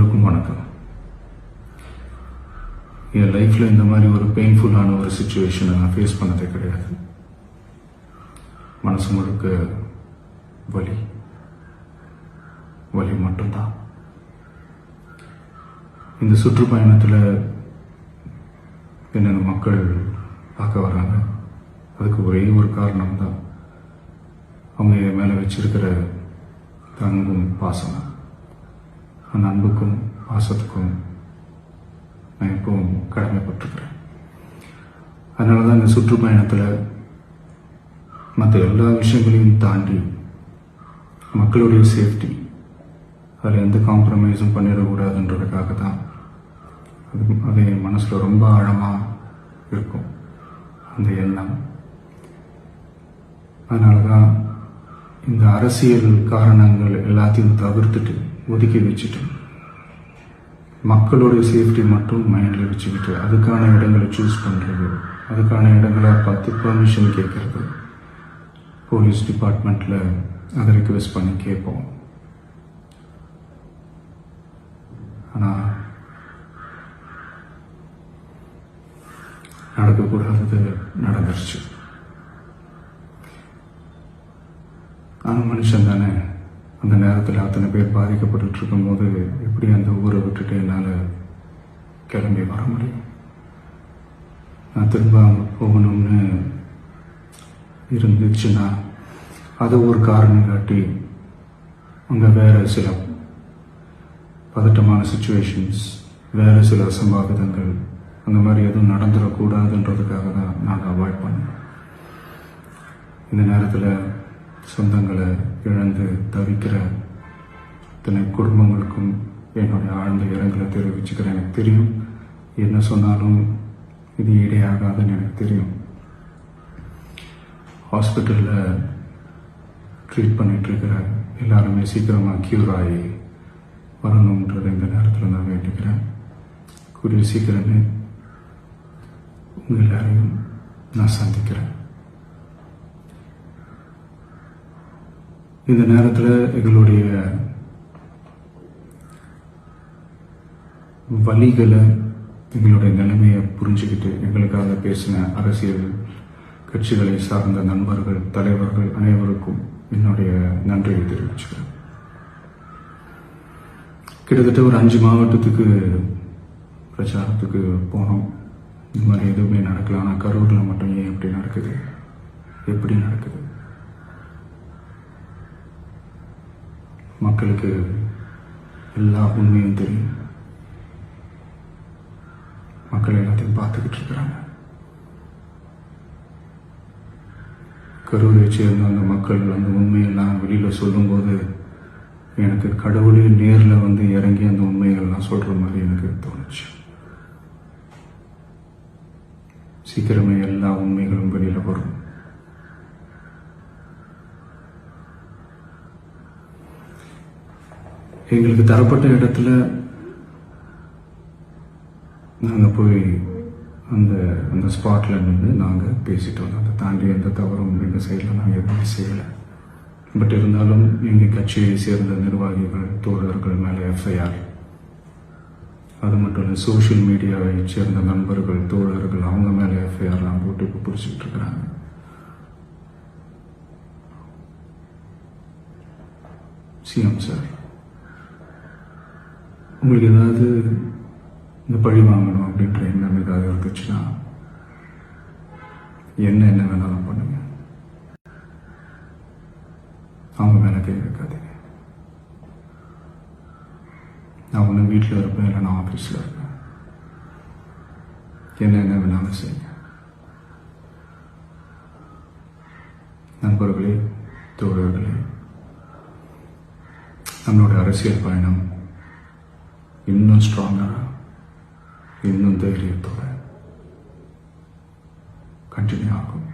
எல்லோருக்கும் வணக்கம். என் லைஃப்பில் இந்த மாதிரி ஒரு பெயின்ஃபுல்லான ஒரு சுச்சுவேஷனை நான் ஃபேஸ் பண்ணதே கிடையாது. மனசு முழுக்க வலி மட்டும்தான். இந்த சுற்றுப்பயணத்தில் என்னென்ன மக்கள் பார்க்க வராங்க, அதுக்கு ஒரே ஒரு காரணம் தான், அவங்க என் மேலே வச்சிருக்கிற அன்பும் பாசம். அந்த அன்புக்கும் பாசத்துக்கும் நான் எப்பவும் கடமைப்பட்டிருக்கிறேன். அதனால தான் இந்த சுற்றுப்பயணத்தில் மற்ற எல்லா விஷயங்களையும் தாண்டி மக்களுடைய சேஃப்டி, அதில் எந்த காம்ப்ரமைஸும் பண்ணிடக்கூடாதுன்றதுக்காக தான் அது என் மனசில் ரொம்ப ஆழமாக இருக்கும் அந்த எண்ணம். அதனால தான் இந்த அரசியல் காரணங்கள் எல்லாத்தையும் தவிர்த்துட்டு ஒதுக்கி வச்சுட்டு மக்களுடைய சேஃப்டி மட்டும் மைண்டில் வச்சுக்கிட்டு அதுக்கான இடங்களை சூஸ் பண்ணுறது, அதுக்கான இடங்களை பார்த்து பெர்மிஷன் கேட்கறது, போலீஸ் டிபார்ட்மெண்ட்டில் அதை ரிக்வெஸ்ட் பண்ணி கேட்போம். ஆனால் நடக்கக்கூடாதது நடந்துருச்சு. நானும் மனுஷன் தானே. அந்த நேரத்தில் அத்தனை பேர் பாதிக்கப்பட்டு இருக்கும்போது எப்படி அந்த ஊரை விட்டுட்டு என்னால் கிளம்பி வர முடியும்? நான் திரும்ப அங்கே போகணும்னு இருந்துச்சுன்னா அதை ஒரு காரணம் காட்டி அங்கே வேறு சில பதட்டமான சுச்சுவேஷன்ஸ், வேறு சில அசம்பாவிதங்கள் அந்த மாதிரி எதுவும் நடந்துடக்கூடாதுன்றதுக்காக தான் நான் அவாய்ட் பண்ணேன். இந்த நேரத்தில் சொந்தங்களை இழந்து தவிக்கிற இத்தனை குடும்பங்களுக்கும் என்னுடைய ஆழ்ந்த இரங்கலை தெரிவிச்சுக்கிறேன். எனக்கு தெரியும், என்ன சொன்னாலும் இது ஈடையாகாதுன்னு எனக்கு தெரியும். ஹாஸ்பிட்டலில் ட்ரீட் பண்ணிகிட்ருக்கிற எல்லாருமே சீக்கிரமாக க்யூர் ஆகி வரணுன்றதை இந்த நேரத்தில் நான் வேண்டிக்கிறேன். கூடிய சீக்கிரமே உங்கள் எல்லாரையும் நான் சந்திக்கிறேன். இந்த நேரத்தில் எங்களுடைய வலிகளை, எங்களுடைய நிலைமையை புரிஞ்சுக்கிட்டு எங்களுக்காக பேசின அரசியல் கட்சிகளை சார்ந்த நண்பர்கள், தலைவர்கள் அனைவருக்கும் என்னுடைய நன்றியை தெரிவிச்சுக்கிறேன். கிட்டத்தட்ட ஒரு 5 மாவட்டத்துக்கு பிரச்சாரத்துக்கு போனோம். இந்த மாதிரி எதுவுமே நடக்கல. ஆனால் கரூரில் மட்டும் ஏன் எப்படி நடக்குது, எப்படி நடக்குது? மக்களுக்கு எல்லா உண்மையும் தெரியும். மக்கள் எல்லாத்தையும் பார்த்துக்கிட்டு இருக்கிறாங்க. கரூரை சேர்ந்த அந்த மக்கள் அந்த உண்மையெல்லாம் வெளியில் சொல்லும்போது எனக்கு கடவுளே நேரில் வந்து இறங்கி அந்த உண்மைகள்லாம் சொல்கிற மாதிரி எனக்கு தோணுச்சு. சீக்கிரமே எல்லா உண்மைகளும் வெளியில் வரும். எங்களுக்கு தரப்பட்ட இடத்துல நாங்கள் போய் அந்த ஸ்பாட்டில் நின்று நாங்கள் பேசிட்டு வந்தோம். அதை தாண்டி எந்த தவறும் எங்கள் சைடில் நாங்கள் எதுவுமே செய்யலை. பட் இருந்தாலும் எங்கள் கட்சியை சேர்ந்த நிர்வாகிகள், தோழர்கள் மேலே எஃப்ஐஆர், அது மட்டும் இல்லை சோஷியல் மீடியாவை சேர்ந்த நண்பர்கள், தோழர்கள் அவங்க மேலே எஃப்ஐஆர்லாம் போட்டு இப்போ பிடிச்சிக்கிட்டு இருக்கிறாங்க. சிஎம் சார், உங்களுக்கு ஏதாவது இந்த பழி வாங்கணும் அப்படின்ற எண்ணம் ஏதாவது இருந்துச்சுன்னா என்ன வேணாலும் பண்ணுங்க. அவங்க மேலே கை வைக்காதீங்க. நான் ஒன்று வீட்டில் இருப்பேன், இல்லை நான் ஆஃபீஸில் இருப்பேன். என்ன வேணாலும் செய்யுங்க. நண்பர்களே, தோழர்களே, நம்மளோட அரசியல் பயணம் இன்னும் ஸ்ட்ராங்கராக, இன்னும் தைரியத்தோட கண்டினியூ ஆகும்.